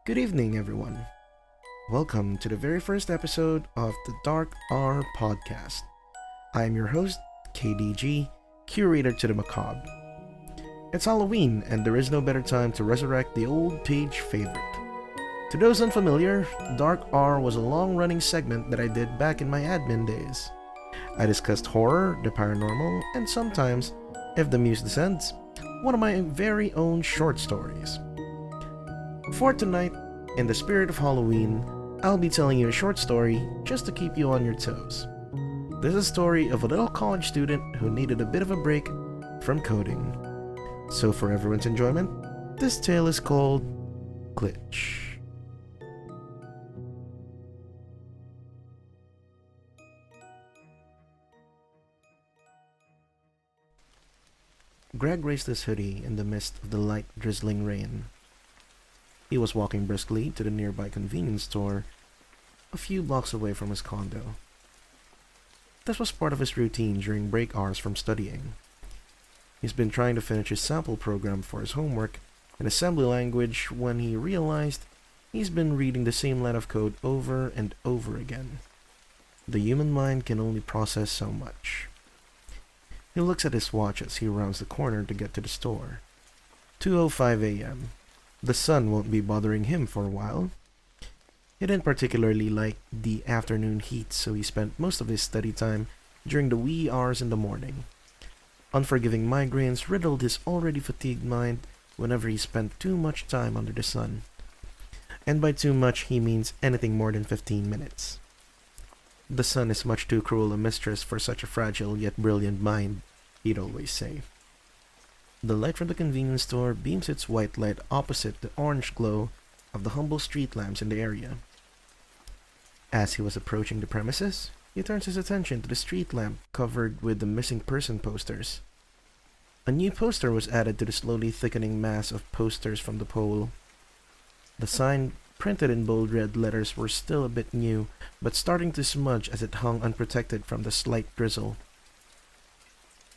Good evening, everyone. Welcome to the very first episode of the Dark R podcast. I am your host, KDG, curator to the macabre. It's Halloween, and there is no better time to resurrect the old page favorite. To those unfamiliar, Dark R was a long running segment that I did back in my admin days. I discussed horror, the paranormal, and sometimes, if the muse descends, one of my very own short stories. For tonight, in the spirit of Halloween, I'll be telling you a short story just to keep you on your toes. This is a story of a little college student who needed a bit of a break from coding. So, for everyone's enjoyment, this tale is called Glitch. Greg raised his hoodie in the midst of the light drizzling rain. He was walking briskly to the nearby convenience store, a few blocks away from his condo. This was part of his routine during break hours from studying. He's been trying to finish his sample program for his homework in assembly language when he realized he's been reading the same line of code over and over again. The human mind can only process so much. He looks at his watch as he rounds the corner to get to the store. 2:05 a.m. The sun won't be bothering him for a while. He didn't particularly like the afternoon heat, so he spent most of his study time during the wee hours in the morning. Unforgiving migraines riddled his already fatigued mind whenever he spent too much time under the sun. And by too much, he means anything more than 15 minutes. The sun is much too cruel a mistress for such a fragile yet brilliant mind, he'd always say. The light from the convenience store beams its white light opposite the orange glow of the humble street lamps in the area. As he was approaching the premises, he turns his attention to the street lamp covered with the missing person posters. A new poster was added to the slowly thickening mass of posters from the pole. The sign, printed in bold red letters, were still a bit new, but starting to smudge as it hung unprotected from the slight drizzle.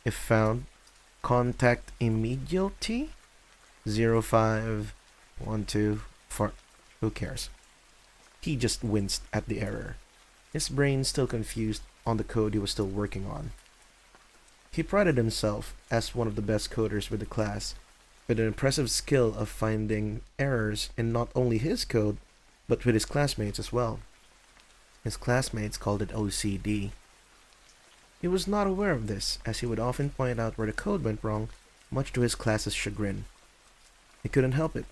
If found, contact immediately? 0512 Who cares? He just winced at the error, his brain still confused on the code he was still working on. He prided himself as one of the best coders with the class, with an impressive skill of finding errors in not only his code, but with his classmates as well. His classmates called it OCD. He was not aware of this, as he would often point out where the code went wrong, much to his class's chagrin. He couldn't help it.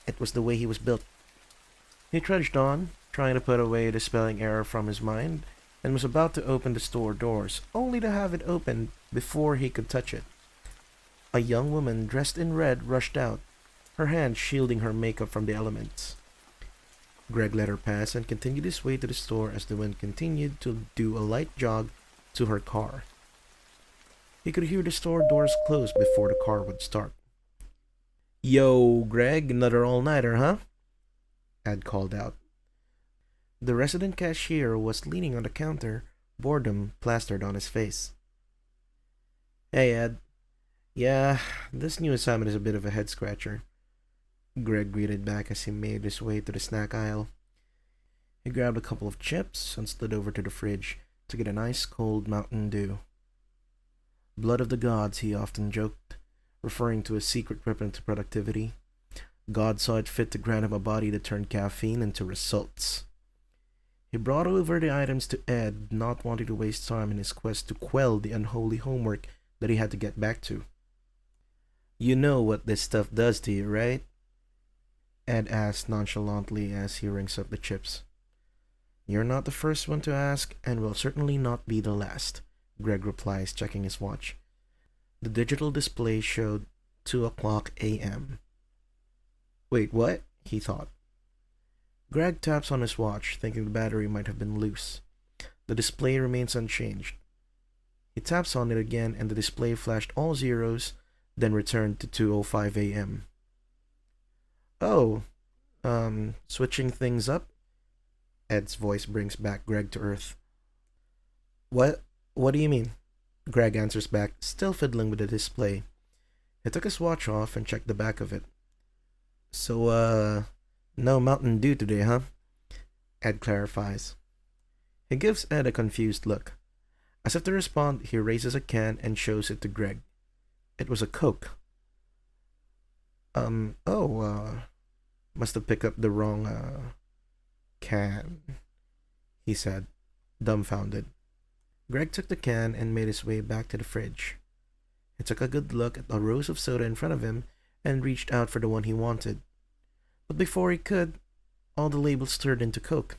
It was the way he was built. He trudged on, trying to put away the spelling error from his mind, and was about to open the store doors, only to have it opened before he could touch it. A young woman dressed in red rushed out, her hand shielding her makeup from the elements. Greg let her pass and continued his way to the store as the wind continued to do a light jog to her car. He could hear the store doors close before the car would start. "Yo, Greg, another all-nighter, huh?" Ed called out. The resident cashier was leaning on the counter, boredom plastered on his face. "Hey, Ed. Yeah, this new assignment is a bit of a head-scratcher," Greg greeted back as he made his way to the snack aisle. He grabbed a couple of chips and slid over to the fridge to get an ice-cold Mountain Dew. Blood of the gods, he often joked, referring to his secret weapon to productivity. God saw it fit to grant him a body that turned caffeine into results. He brought over the items to Ed, not wanting to waste time in his quest to quell the unholy homework that he had to get back to. "You know what this stuff does to you, right?" Ed asked nonchalantly as he rings up the chips. "You're not the first one to ask, and will certainly not be the last," Greg replies, checking his watch. The digital display showed 2:00 a.m. "Wait, what?" he thought. Greg taps on his watch, thinking the battery might have been loose. The display remains unchanged. He taps on it again, and the display flashed all zeros, then returned to 2:05 a.m. "Oh, switching things up?" Ed's voice brings back Greg to earth. What do you mean?" Greg answers back, still fiddling with the display. He took his watch off and checked the back of it. So, No Mountain Dew today, huh? Ed clarifies. He gives Ed a confused look. As if to respond, he raises a can and shows it to Greg. It was a Coke. Must have picked up the wrong, can, he said, dumbfounded. Greg took the can and made his way back to the fridge. He took a good look at the rows of soda in front of him and reached out for the one he wanted. But before he could, all the labels turned into Coke.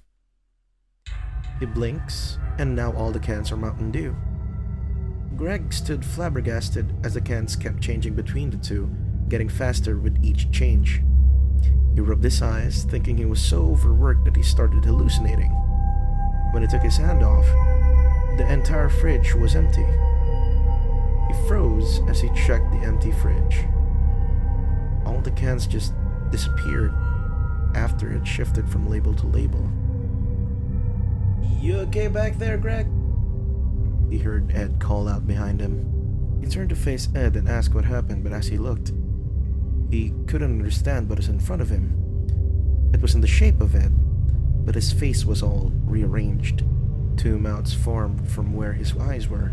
He blinks, and now all the cans are Mountain Dew. Greg stood flabbergasted as the cans kept changing between the two, getting faster with each change. He rubbed his eyes, thinking he was so overworked that he started hallucinating. When he took his hand off, the entire fridge was empty. He froze as he checked the empty fridge. All the cans just disappeared after it shifted from label to label. "You okay back there, Greg?" He heard Ed call out behind him. He turned to face Ed and asked what happened, but as he looked, he couldn't understand what was in front of him. It was in the shape of Ed, but his face was all rearranged. Two mouths formed from where his eyes were.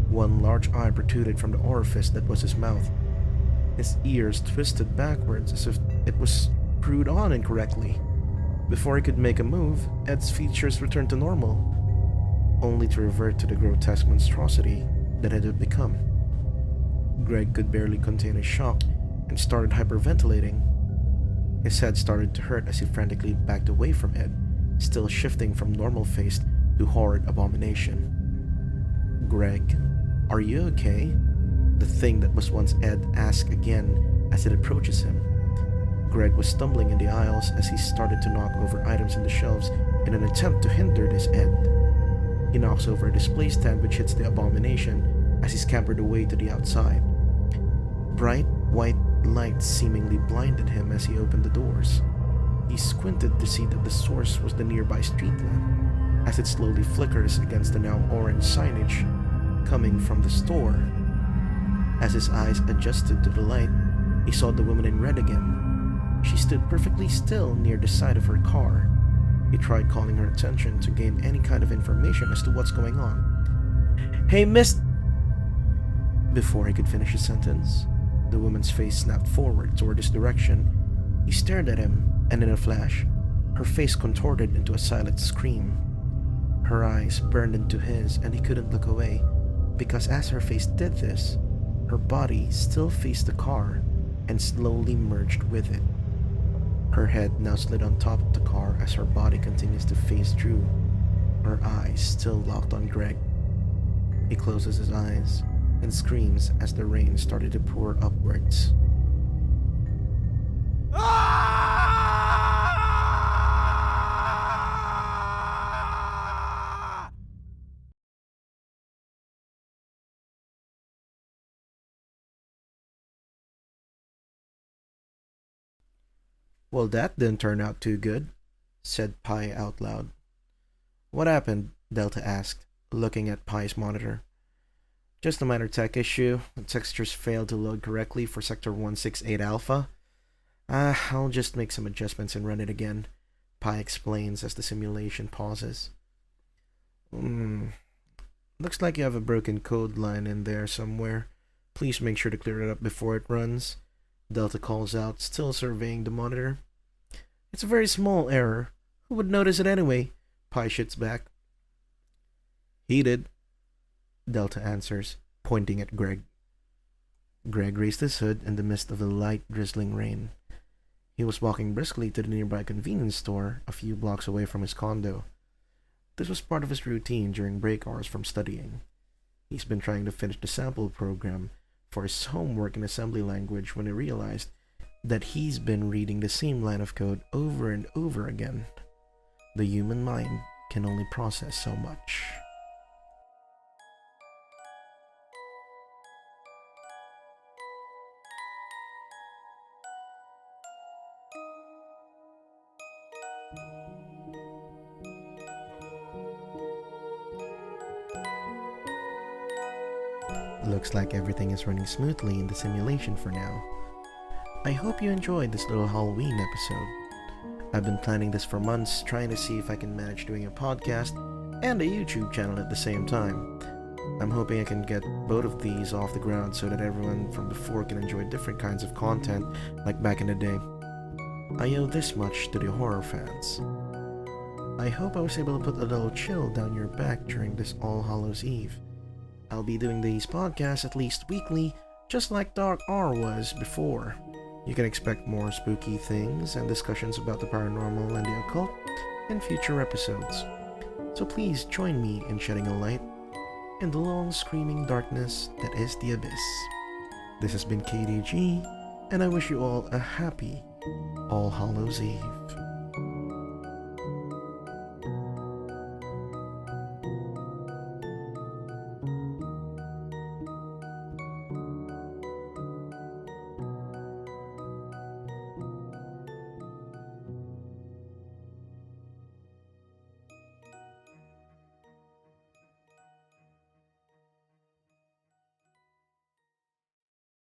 One large eye protruded from the orifice that was his mouth. His ears twisted backwards as if it was screwed on incorrectly. Before he could make a move, Ed's features returned to normal, only to revert to the grotesque monstrosity that it had become. Greg could barely contain his shock and started hyperventilating. His head started to hurt as he frantically backed away from Ed, still shifting from normal-faced to horrid abomination. "Greg, are you okay?" The thing that was once Ed asks again as it approaches him. Greg was stumbling in the aisles as he started to knock over items in the shelves in an attempt to hinder this Ed. He knocks over a display stand which hits the abomination as he scampered away to the outside. Bright white lights seemingly blinded him as he opened the doors. He squinted to see that the source was the nearby street lamp, as it slowly flickers against the now orange signage coming from the store. As his eyes adjusted to the light, he saw the woman in red again. She stood perfectly still near the side of her car. He tried calling her attention to gain any kind of information as to what's going on. "Hey, miss..." Before he could finish his sentence, the woman's face snapped forward toward his direction. He stared at him, and in a flash, her face contorted into a silent scream. Her eyes burned into his, and he couldn't look away, because as her face did this, her body still faced the car and slowly merged with it. Her head now slid on top of the car as her body continues to phase through, her eyes still locked on Greg. He closes his eyes and screams as the rain started to pour upwards. "Well, that didn't turn out too good," said Pi out loud. "What happened?" Delta asked, looking at Pi's monitor. "Just a minor tech issue. The textures failed to load correctly for Sector 168 Alpha. I'll just make some adjustments and run it again," Pi explains as the simulation pauses. Looks like you have a broken code line in there somewhere. Please make sure to clear it up before it runs," Delta calls out, still surveying the monitor. "It's a very small error. Who would notice it anyway?" Pi shoots back. "He did," Delta answers, pointing at Greg. Greg raised his hood in the midst of the light drizzling rain. He was walking briskly to the nearby convenience store a few blocks away from his condo. This was part of his routine during break hours from studying. He's been trying to finish the sample program for his homework in assembly language when he realized that he's been reading the same line of code over and over again. The human mind can only process so much. Looks like everything is running smoothly in the simulation for now. I hope you enjoyed this little Halloween episode. I've been planning this for months, trying to see if I can manage doing a podcast and a YouTube channel at the same time. I'm hoping I can get both of these off the ground so that everyone from before can enjoy different kinds of content like back in the day. I owe this much to the horror fans. I hope I was able to put a little chill down your back during this All Hallows Eve. I'll be doing these podcasts at least weekly, just like Dark R was before. You can expect more spooky things and discussions about the paranormal and the occult in future episodes. So please join me in shedding a light in the long screaming darkness that is the abyss. This has been KDG, and I wish you all a happy All Hallows Eve.